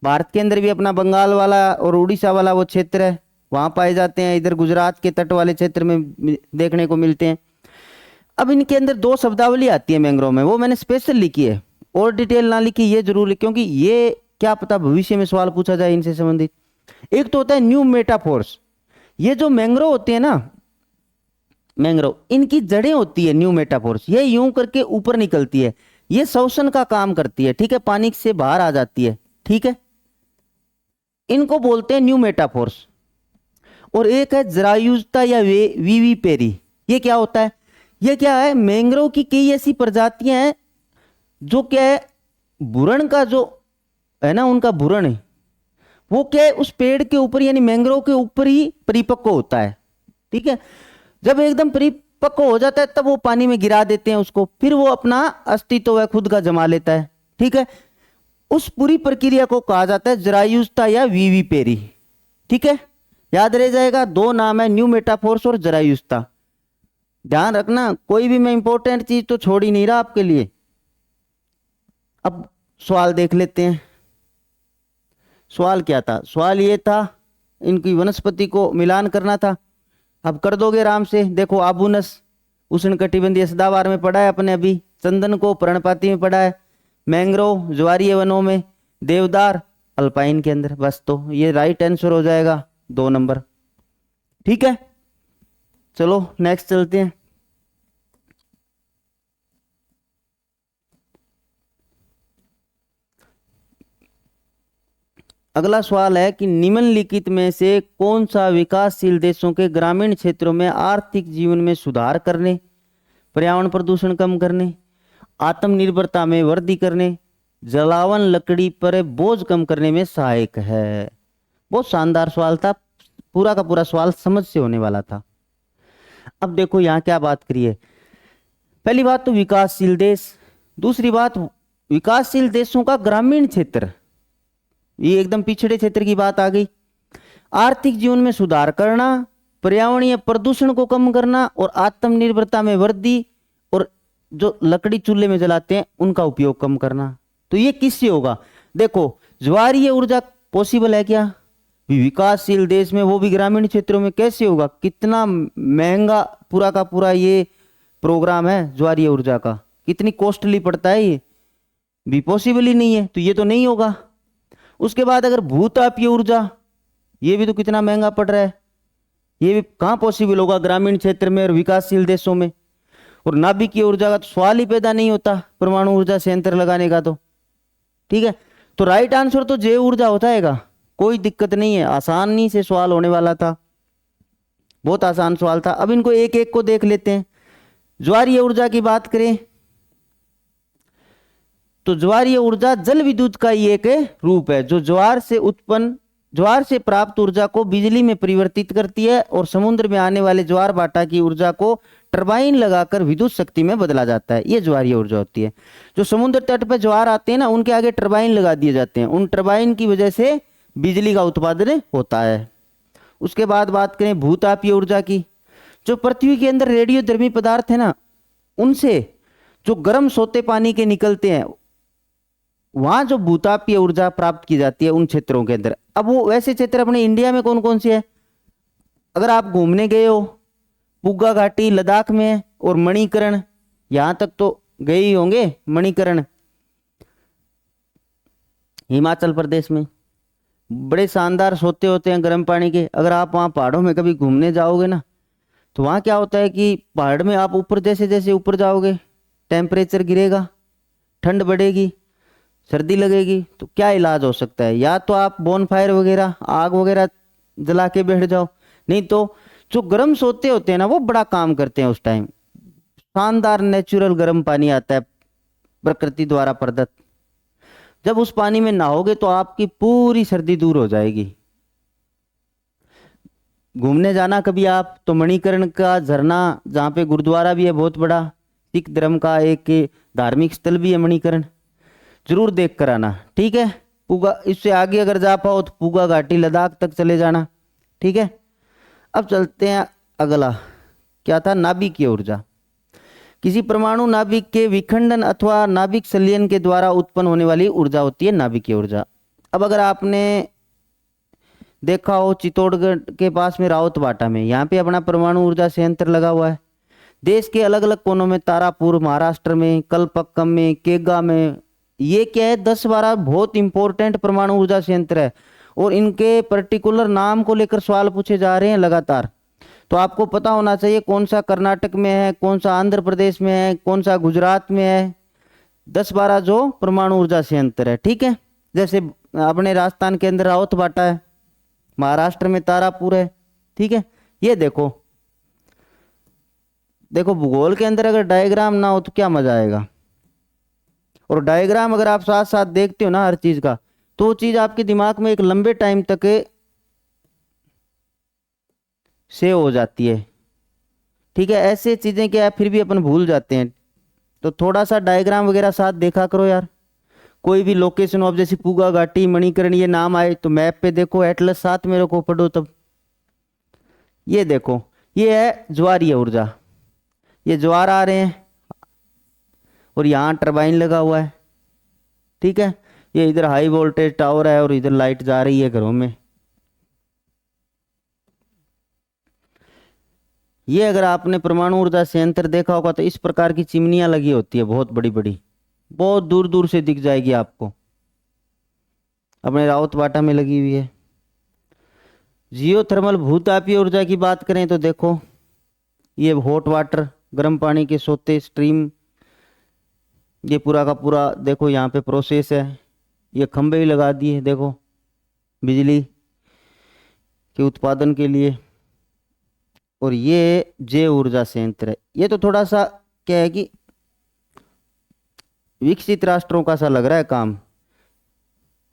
भारत के अंदर भी अपना बंगाल वाला और उड़ीसा वाला वो क्षेत्र है, वहां पाए जाते हैं। इधर गुजरात के तट वाले क्षेत्र में देखने को मिलते हैं। अब इनके अंदर 2 शब्दावली आती है मैंग्रोव में, वो मैंने स्पेशल लिखी है, और डिटेल ना लिखी, ये जरूर लिखी, क्योंकि ये क्या पता भविष्य में सवाल पूछा जाए इनसे संबंधित। एक तो होता है न्यू मेटाफोर्स, ये जो मैंग्रोव होते हैं ना, मैंग्रोव, इनकी जड़ें होती है न्यू मेटाफोर्स, ये यूं करके ऊपर निकलती है, ये शोषण का काम करती है। ठीक है, पानी से बाहर आ जाती है। ठीक है, इनको बोलते हैं न्यू मेटाफोर्स। और एक है जरायुजता या वीवी पेरी, ये क्या होता है, ये क्या है, मैंग्रोव की कई ऐसी प्रजातियां हैं जो क्या है, भूरण का जो है ना, उनका भूरण है वो क्या है, उस पेड़ के ऊपर यानी मैंग्रोव के ऊपर ही परिपक्व होता है। ठीक है, जब एकदम परिपक्व हो जाता है तब वो पानी में गिरा देते हैं उसको, फिर वो अपना अस्तित्व वह खुद का जमा लेता है। ठीक है, उस पूरी प्रक्रिया को कहा जाता है जरायुजता या वीवी पेरी। ठीक है, याद रह जाएगा, 2 नाम है, न्यू मेटाफोर्स और जरायुजता। ध्यान रखना, कोई भी मैं इंपॉर्टेंट चीज तो छोड़ ही नहीं रहा आपके लिए। अब सवाल देख लेते हैं। सवाल क्या था, सवाल ये था इनकी वनस्पति को मिलान करना था। अब कर दोगे आराम से। देखो आबूनस उष्ण कटिबंधीय सदाबहार में पढ़ा है अपने अभी, चंदन को पर्णपाती में पढ़ा है, मैंग्रोव ज्वारीय वनों में, देवदार अल्पाइन के अंदर। बस, तो ये राइट आंसर हो जाएगा 2 नंबर। ठीक है, चलो नेक्स्ट चलते हैं। अगला सवाल है कि निम्नलिखित में से कौन सा विकासशील देशों के ग्रामीण क्षेत्रों में आर्थिक जीवन में सुधार करने, पर्यावरण प्रदूषण कम करने, आत्मनिर्भरता में वृद्धि करने, जलावन लकड़ी पर बोझ कम करने में सहायक है। बहुत शानदार सवाल था, पूरा का पूरा सवाल समझ से होने वाला था। अब देखो यहाँ क्या बात करिए। पहली बात तो विकासशील देश, दूसरी बात विकासशील देशों का ग्रामीण क्षेत्र, ये एकदम पिछड़े क्षेत्र की बात आ गई। आर्थिक जीवन में सुधार करना, पर्यावरणीय प्रदूषण को कम करना और आत्मनिर्भरता में वृद्धि, और जो लकड़ी चूल्हे में जलाते हैं उनका उपयोग कम करना। तो ये किससे होगा? देखो, ज्वारीय ऊर्जा पॉसिबल है क्या विकासशील देश में, वो भी ग्रामीण क्षेत्रों में? कैसे होगा? कितना महंगा पूरा का पूरा ये प्रोग्राम है ज्वारीय ऊर्जा का, कितनी कॉस्टली पड़ता है, ये भी पॉसिबल ही नहीं है, तो ये तो नहीं होगा। उसके बाद अगर भूतापीय ऊर्जा, ये भी तो कितना महंगा पड़ रहा है, ये भी कहाँ पॉसिबल होगा ग्रामीण क्षेत्र में और विकासशील देशों में। और नाभिकीय ऊर्जा का तो सवाल ही पैदा नहीं होता परमाणु ऊर्जा संयंत्र लगाने का। तो ठीक है, तो राइट आंसर तो जैव ऊर्जा हो जाएगा, कोई दिक्कत नहीं है, आसानी से सवाल होने वाला था, बहुत आसान सवाल था। अब इनको एक एक को देख लेते हैं। ज्वारीय ऊर्जा की बात करें तो ज्वारीय ऊर्जा जल विद्युत का ही एक रूप है, जो ज्वार से प्राप्त ऊर्जा को बिजली में परिवर्तित करती है और समुद्र में आने वाले ज्वार भाटा की ऊर्जा को टरबाइन लगाकर विद्युत शक्ति में बदला जाता है, ये ज्वारीय ऊर्जा होती है। जो समुद्र तट पर ज्वार आते हैं ना, उनके आगे टरबाइन लगा दिए जाते हैं, उन टरबाइन की वजह से बिजली का उत्पादन होता है। उसके बाद बात करें भूतापीय ऊर्जा की, जो पृथ्वी के अंदर रेडियोधर्मी पदार्थ है ना, उनसे जो गर्म सोते पानी के निकलते हैं, वहां जो भूतापीय ऊर्जा प्राप्त की जाती है उन क्षेत्रों के अंदर। अब वो वैसे क्षेत्र अपने इंडिया में कौन कौन से है? अगर आप घूमने गए हो, पुग्गा घाटी लद्दाख में है, और मणिकरण, यहां तक तो गए ही होंगे, मणिकरण हिमाचल प्रदेश में, बड़े शानदार सोते होते हैं गर्म पानी के। अगर आप वहाँ पहाड़ों में कभी घूमने जाओगे ना, तो वहाँ क्या होता है कि पहाड़ में आप ऊपर जैसे जैसे ऊपर जाओगे, टेम्परेचर गिरेगा, ठंड बढ़ेगी, सर्दी लगेगी। तो क्या इलाज हो सकता है? या तो आप बोनफायर वगैरह, आग वगैरह जला के बैठ जाओ, नहीं तो जो गर्म सोते होते हैं ना, वो बड़ा काम करते हैं। उस टाइम शानदार नेचुरल गर्म पानी आता है प्रकृति द्वारा प्रदत्त, जब उस पानी में नहाओगे तो आपकी पूरी सर्दी दूर हो जाएगी। घूमने जाना कभी आप तो मणिकर्ण का झरना, जहाँ पे गुरुद्वारा भी है बहुत बड़ा, सिख धर्म का एक धार्मिक स्थल भी है मणिकर्ण, जरूर देख कर आना। ठीक है, पुगा, इससे आगे अगर जा पाओ तो पुगा घाटी लद्दाख तक चले जाना। ठीक है, अब चलते हैं अगला, क्या था? नाभिकीय ऊर्जा। किसी परमाणु नाभिक के विखंडन अथवा नाभिक संलयन के द्वारा उत्पन्न होने वाली ऊर्जा होती है नाभिकीय ऊर्जा। अब अगर आपने देखा हो चित्तौड़गढ़ के पास में रावत भाटा में, यहाँ पे अपना परमाणु ऊर्जा संयंत्र लगा हुआ है। देश के अलग अलग कोनों में, तारापुर महाराष्ट्र में, कलपक्कम में, केगा में, ये क्या है 10-12 बहुत इंपॉर्टेंट परमाणु ऊर्जा संयंत्र है, और इनके पर्टिकुलर नाम को लेकर सवाल पूछे जा रहे हैं लगातार। तो आपको पता होना चाहिए कौन सा कर्नाटक में है, कौन सा आंध्र प्रदेश में है, कौन सा गुजरात में है, 10-12 जो परमाणु ऊर्जा संयंत्र है। ठीक है, जैसे अपने राजस्थान के अंदर रावत भाटा है, महाराष्ट्र में तारापुर है। ठीक है, ये देखो देखो भूगोल के अंदर अगर डायग्राम ना हो तो क्या मजा आएगा, और डायग्राम अगर आप साथ साथ देखते हो ना हर चीज का, तो वो चीज आपके दिमाग में एक लंबे टाइम तक सेव हो जाती है। ठीक है, ऐसे चीजें क्या है फिर भी अपन भूल जाते हैं, तो थोड़ा सा डायग्राम वगैरह साथ देखा करो यार। कोई भी लोकेशन हो, जैसे पुगा घाटी, मणिकरण, ये नाम आए तो मैप पे देखो, एटलस साथ मेरे को पढ़ो तब। ये देखो, ये है ज्वारीय ऊर्जा, ये ज्वार आ रहे हैं और यहाँ टरबाइन लगा हुआ है। ठीक है, ये इधर हाई वोल्टेज टावर है और इधर लाइट जा रही है घरों में। ये अगर आपने परमाणु ऊर्जा संयंत्र देखा होगा तो इस प्रकार की चिमनियां लगी होती है, बहुत बड़ी बड़ी, बहुत दूर दूर से दिख जाएगी आपको, अपने रावत बाटा में लगी हुई है। जियोथर्मल भूतापीय ऊर्जा की बात करें तो देखो, ये हॉट वाटर, गर्म पानी के सोते स्ट्रीम, ये पूरा का पूरा देखो यहाँ पे प्रोसेस है। ये खंभे भी लगा दिए देखो बिजली के उत्पादन के लिए, और ये जैव ऊर्जा संयंत्र है। ये तो थोड़ा सा क्या है कि विकसित राष्ट्रों का सा लग रहा है काम,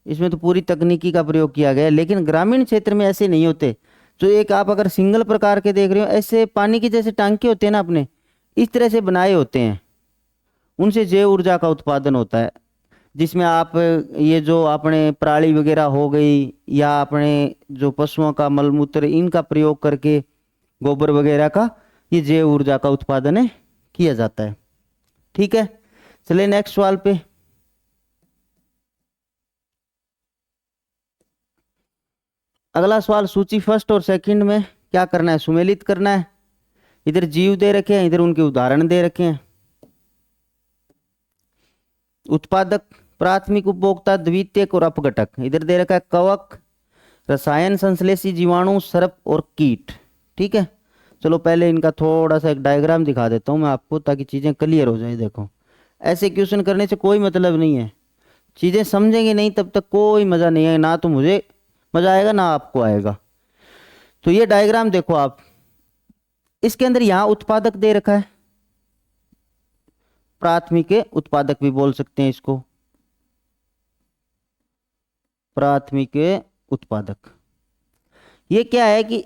इसमें तो पूरी तकनीकी का प्रयोग किया गया है, लेकिन ग्रामीण क्षेत्र में ऐसे नहीं होते। जो एक आप अगर सिंगल प्रकार के देख रहे हो, ऐसे पानी के जैसे टांके होते हैं ना अपने, इस तरह से बनाए होते हैं, उनसे जैव ऊर्जा का उत्पादन होता है, जिसमें आप ये जो अपने पराली वगैरह हो गई या अपने जो पशुओं का मलमूत्र इनका प्रयोग करके गोबर वगैरह का, ये जैव ऊर्जा का उत्पादन है किया जाता है। ठीक है, चलिए नेक्स्ट सवाल पे। अगला सवाल, सूची फर्स्ट और सेकंड में क्या करना है, सुमेलित करना है। इधर जीव दे रखे हैं, इधर उनके उदाहरण दे रखे हैं। उत्पादक, प्राथमिक उपभोक्ता, द्वितीयक और अपघटक। इधर दे रखा है कवक, रसायन संश्लेषी जीवाणु, सर्प और कीट। ठीक है, चलो पहले इनका थोड़ा सा एक डायग्राम दिखा देता हूं मैं आपको, ताकि चीजें क्लियर हो जाए। देखो, ऐसे क्वेश्चन करने से कोई मतलब नहीं है, चीजें समझेंगे नहीं तब तक कोई मजा नहीं है, ना तो मुझे मजा आएगा ना आपको आएगा। तो ये डायग्राम देखो आप, इसके अंदर यहां उत्पादक दे रखा है, प्राथमिक उत्पादक भी बोल सकते हैं इसको, प्राथमिक उत्पादक। ये क्या है कि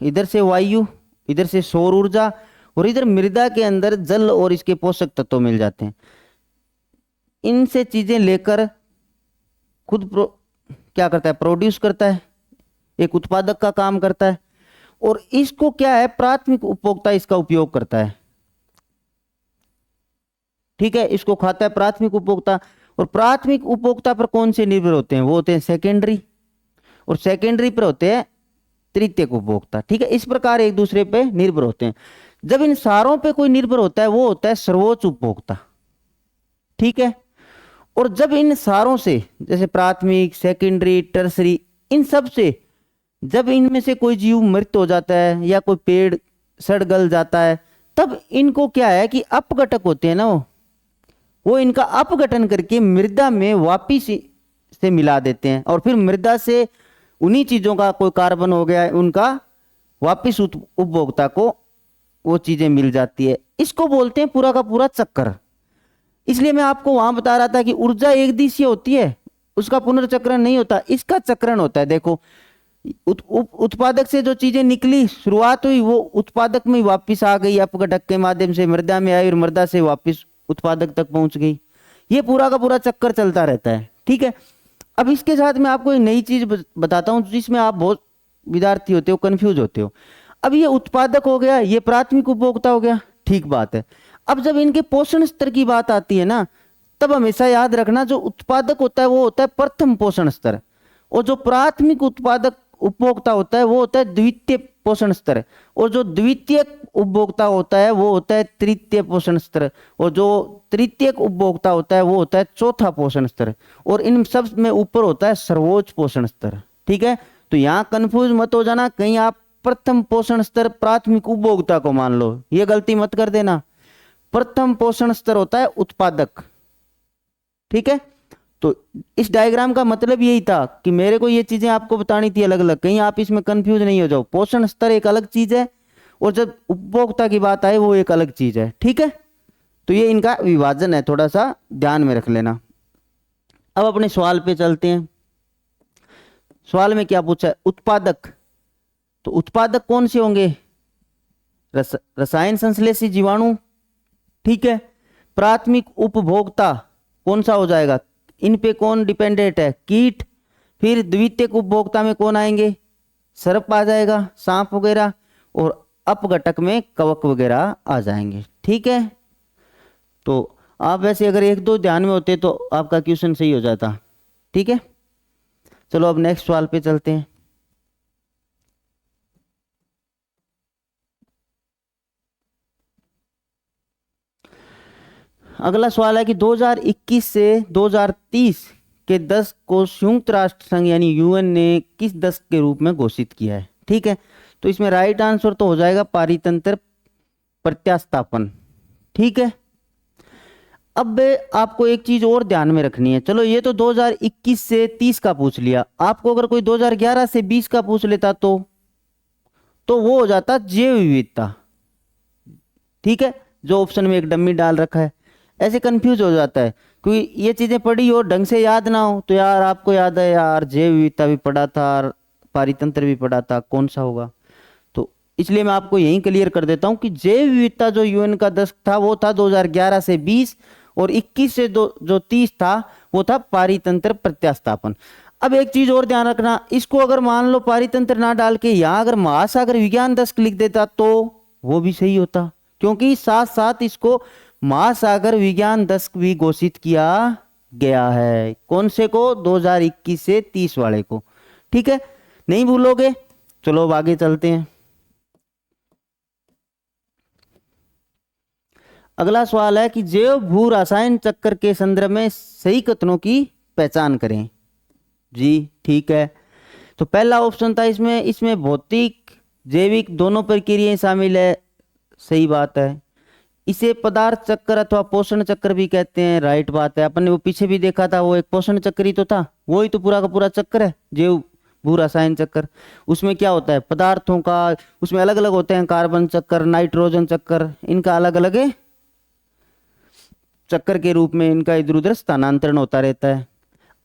इधर से वायु, इधर से सौर ऊर्जा, और इधर मृदा के अंदर जल और इसके पोषक तत्व मिल जाते हैं। इनसे चीजें लेकर खुद क्या करता है, प्रोड्यूस करता है, एक उत्पादक का काम करता है। और इसको क्या है, प्राथमिक उपभोक्ता इसका उपयोग करता है। ठीक है, इसको खाता है प्राथमिक उपभोक्ता। और प्राथमिक उपभोक्ता पर कौन से निर्भर होते हैं, वो होते हैं सेकेंडरी, और सेकेंडरी पर होते हैं तृतीयक उपभोक्ता। ठीक है, इस प्रकार एक दूसरे पे निर्भर होते हैं। जब इन सारों पे कोई निर्भर होता है वो होता है सर्वोच्च उपभोक्ता। ठीक है, और जब इन सारों से, जैसे प्राथमिक, सेकेंडरी, टर्सरी, इन सब से जब इनमें से कोई जीव मृत हो जाता है या कोई पेड़ सड़ गल जाता है, तब इनको क्या है कि अपघटक होते हैं ना, वो इनका अपघटन करके मृदा में वापिस से मिला देते हैं, और फिर मृदा से उन्हीं चीजों का कोई कार्बन हो गया उनका वापिस उपभोक्ता को वो चीजें मिल जाती है। इसको बोलते हैं पूरा का पूरा चक्कर। इसलिए मैं आपको वहां बता रहा था कि ऊर्जा एक दिशीय होती है, उसका पुनर्चक्रण नहीं होता, इसका चक्रण होता है। देखो, उत्पादक से जो चीजें निकली, शुरुआत हुई, वो उत्पादक में वापिस आ गई, अपघटक के माध्यम से मृदा में आई, और मृदा से वापिस उत्पादक तक पहुंच गई। ये पूरा का पूरा चक्कर चलता रहता है। ठीक है, अब इसके साथ मैं आपको एक नई चीज बताता हूं जिसमें आप बहुत विद्यार्थी होते हो, कंफ्यूज होते हो। अब ये उत्पादक हो गया, ये प्राथमिक उपभोक्ता हो गया, ठीक बात है। अब जब इनके पोषण स्तर की बात आती है ना, तब हमेशा याद रखना, जो उत्पादक होता है वो होता है प्रथम पोषण स्तर, और जो प्राथमिक उत्पादक उपभोक्ता होता है वो होता है द्वितीय पोषण स्तर, और जो द्वितीय उपभोक्ता होता है वो होता है तृतीय पोषण स्तर, और जो तृतीय उपभोक्ता होता है वो होता है चौथा पोषण स्तर, और इन सब में ऊपर होता है सर्वोच्च पोषण स्तर। ठीक है, तो यहाँ कंफ्यूज मत हो जाना, कहीं आप प्रथम पोषण स्तर प्राथमिक उपभोक्ता को मान लो, ये गलती मत कर देना। प्रथम पोषण स्तर होता है उत्पादक। ठीक है, तो इस डायग्राम का मतलब यही था कि मेरे को ये चीजें आपको बतानी थी अलग अलग, कहीं आप इसमें कंफ्यूज नहीं हो जाओ। पोषण स्तर एक अलग चीज है, और जब उपभोक्ता की बात आए वो एक अलग चीज है। ठीक है, तो ये इनका विभाजन है, थोड़ा सा ध्यान में रख लेना। अब अपने सवाल पे चलते हैं। सवाल में क्या पूछा है, उत्पादक। तो उत्पादक कौन से होंगे, रसायन संश्लेषी जीवाणु। ठीक है, प्राथमिक उपभोक्ता कौन सा हो जाएगा, इन पे कौन डिपेंडेंट है, कीट। फिर द्वितीयक उपभोक्ता में कौन आएंगे, सर्प आ जाएगा, सांप वगैरह, और अपघटक में कवक वगैरह आ जाएंगे। ठीक है, तो आप वैसे अगर एक दो ध्यान में होते तो आपका क्वेश्चन सही हो जाता। ठीक है, चलो अब नेक्स्ट सवाल पे चलते हैं। अगला सवाल है कि 2021 से 2030 के 10 को संयुक्त राष्ट्र संघ यानी यूएन ने किस 10 के रूप में घोषित किया है। ठीक है, तो इसमें राइट आंसर तो हो जाएगा पारितंत्र प्रत्यास्थापन। ठीक है, अब आपको एक चीज और ध्यान में रखनी है। चलो ये तो 2021 से 30 का पूछ लिया, आपको अगर कोई 2011 से 20 का पूछ लेता तो वो हो जाता जैव विविधता। ठीक है, जो ऑप्शन में एक डम्मी डाल रखा है, ऐसे कंफ्यूज हो जाता है, क्योंकि ये चीजें पढ़ी और ढंग से याद ना हो तो यार आपको याद है यार जैव विविधता भी पढ़ा था, पारितंत्र भी पढ़ा था, कौन सा होगा। तो इसलिए मैं आपको यहीं क्लियर कर देता हूं कि जैव विविधता जो यूएन का दशक था वो था 2011 से 20, और 21 से जो 30 था वो था पारितंत्र प्रत्यास्थापन। अब एक चीज और ध्यान रखना, इसको अगर मान लो पारितंत्र ना डाल के यहाँ अगर महासागर विज्ञान दशक लिख देता तो वो भी सही होता, क्योंकि साथ साथ इसको महासागर विज्ञान दशक भी घोषित किया गया है। कौन से को? 2021 से 30 वाले को। ठीक है, नहीं भूलोगे। चलो अब आगे चलते हैं। अगला सवाल है कि जैव भू रसायन चक्र के संदर्भ में सही कथनों की पहचान करें। जी ठीक है, तो पहला ऑप्शन था इसमें भौतिक जैविक दोनों प्रक्रियाएं शामिल है, सही बात है। इसे पदार्थ चक्र अथवा पोषण चक्र भी कहते हैं, राइट बात है। अपन ने वो पीछे भी देखा था, वो एक पोषण चक्र ही तो था, वही तो पूरा का पूरा चक्र है जैव भू रसायन चक्र। उसमें क्या होता है, पदार्थों का उसमें अलग अलग होते हैं, कार्बन चक्र, नाइट्रोजन चक्र, इनका अलग अलग है चक्कर के रूप में इनका इधर उधर स्थानांतरण होता रहता है।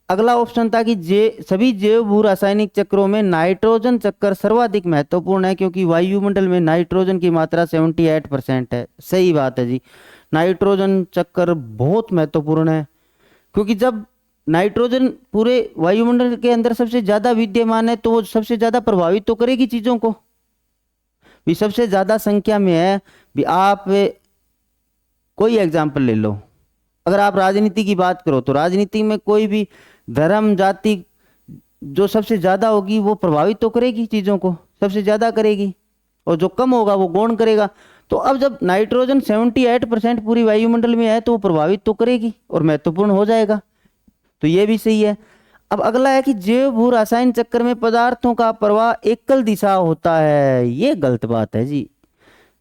अगला ऑप्शन था कि सभी जैव भू रासायनिक चक्रों में नाइट्रोजन चक्र सर्वाधिक महत्वपूर्ण है, क्योंकि वायुमंडल में नाइट्रोजन की मात्रा 78% है, सही बात है जी। नाइट्रोजन चक्र बहुत महत्वपूर्ण है, क्योंकि जब नाइट्रोजन पूरे वायुमंडल के अंदर सबसे ज्यादा विद्यमान है तो वो सबसे ज्यादा प्रभावित तो करेगी चीजों को, भी सबसे ज्यादा संख्या में है। भी आप कोई एग्जाम्पल ले लो, अगर आप राजनीति की बात करो तो राजनीति में कोई भी धर्म जाति जो सबसे ज्यादा होगी वो प्रभावित तो करेगी चीजों को, सबसे ज्यादा करेगी, और जो कम होगा वो गौण करेगा। तो अब जब नाइट्रोजन 78% पूरी वायुमंडल में है तो वो प्रभावित तो करेगी और महत्वपूर्ण हो जाएगा, तो ये भी सही है। अब अगला है कि जैव भू रासायन चक्र में पदार्थों का प्रवाह एकल दिशा होता है, ये गलत बात है जी,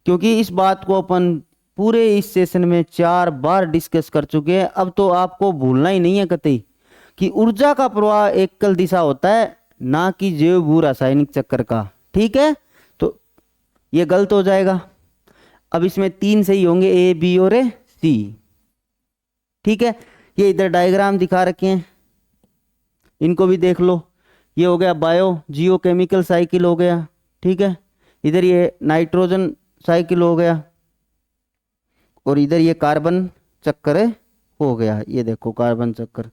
क्योंकि इस बात को अपन पूरे इस सेशन में 4 बार डिस्कस कर चुके हैं। अब तो आपको भूलना ही नहीं है कतई कि ऊर्जा का प्रवाह एकल दिशा होता है, ना कि जैव भू रासायनिक चक्र का। ठीक है, तो ये गलत हो जाएगा। अब इसमें 3 सही होंगे, ए बी और सी। ठीक है, ये इधर डायग्राम दिखा रखे हैं, इनको भी देख लो। ये हो गया बायो जियो केमिकल साइकिल हो गया, ठीक है, इधर ये नाइट्रोजन साइकिल हो गया, और इधर ये कार्बन चक्र हो गया। ये देखो कार्बन चक्र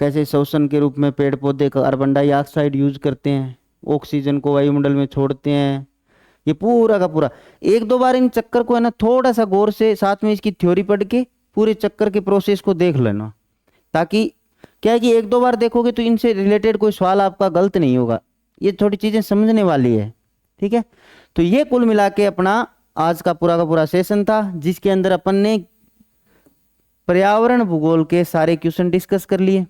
कैसे शोषण के रूप में पेड़ पौधे कार्बन डाइऑक्साइड यूज करते हैं, ऑक्सीजन को वायुमंडल में छोड़ते हैं। ये पूरा का पूरा 1-2 बार इन चक्कर को है ना थोड़ा सा गौर से साथ में इसकी थ्योरी पढ़ के पूरे चक्कर के प्रोसेस को देख लेना, ताकि क्या है कि 1-2 बार देखोगे तो इनसे रिलेटेड कोई सवाल आपका गलत नहीं होगा। ये थोड़ी चीजें समझने वाली है। ठीक है, तो ये कुल मिला के अपना आज का पूरा सेशन था, जिसके अंदर अपन ने पर्यावरण भूगोल के सारे क्वेश्चन डिस्कस कर लिए।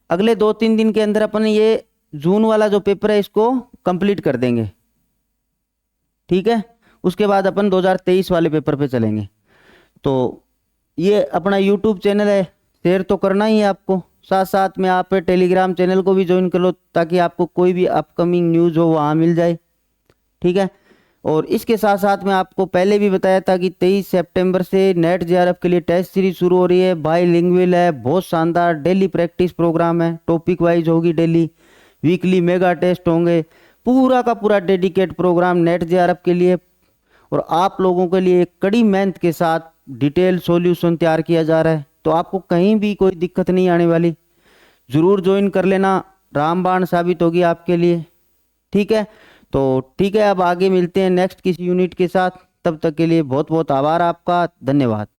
अगले 2-3 दिन के अंदर अपन ये जून वाला जो पेपर है इसको कंप्लीट कर देंगे। ठीक है, उसके बाद अपन 2023 वाले पेपर पे चलेंगे। तो ये अपना यूट्यूब चैनल है, शेयर तो करना ही है आपको, साथ साथ में आप टेलीग्राम चैनल को भी ज्वाइन कर लो, ताकि आपको कोई भी अपकमिंग न्यूज़ हो वहाँ मिल जाए। ठीक है, और इसके साथ साथ में आपको पहले भी बताया था कि 23 सितंबर से नेट जेआरएफ के लिए टेस्ट सीरीज शुरू हो रही है, बाईलिंगुअल है, बहुत शानदार डेली प्रैक्टिस प्रोग्राम है, टॉपिक वाइज होगी डेली, वीकली मेगा टेस्ट होंगे, पूरा का पूरा डेडिकेट प्रोग्राम नेट जेआरएफ के लिए, और आप लोगों के लिए एक कड़ी मेहनत के साथ डिटेल सॉल्यूशन तैयार किया जा रहा है। तो आपको कहीं भी कोई दिक्कत नहीं आने वाली, ज़रूर ज्वाइन कर लेना, रामबाण साबित होगी आपके लिए। ठीक है, तो ठीक है, अब आगे मिलते हैं नेक्स्ट किसी यूनिट के साथ। तब तक के लिए बहुत बहुत आभार आपका, धन्यवाद।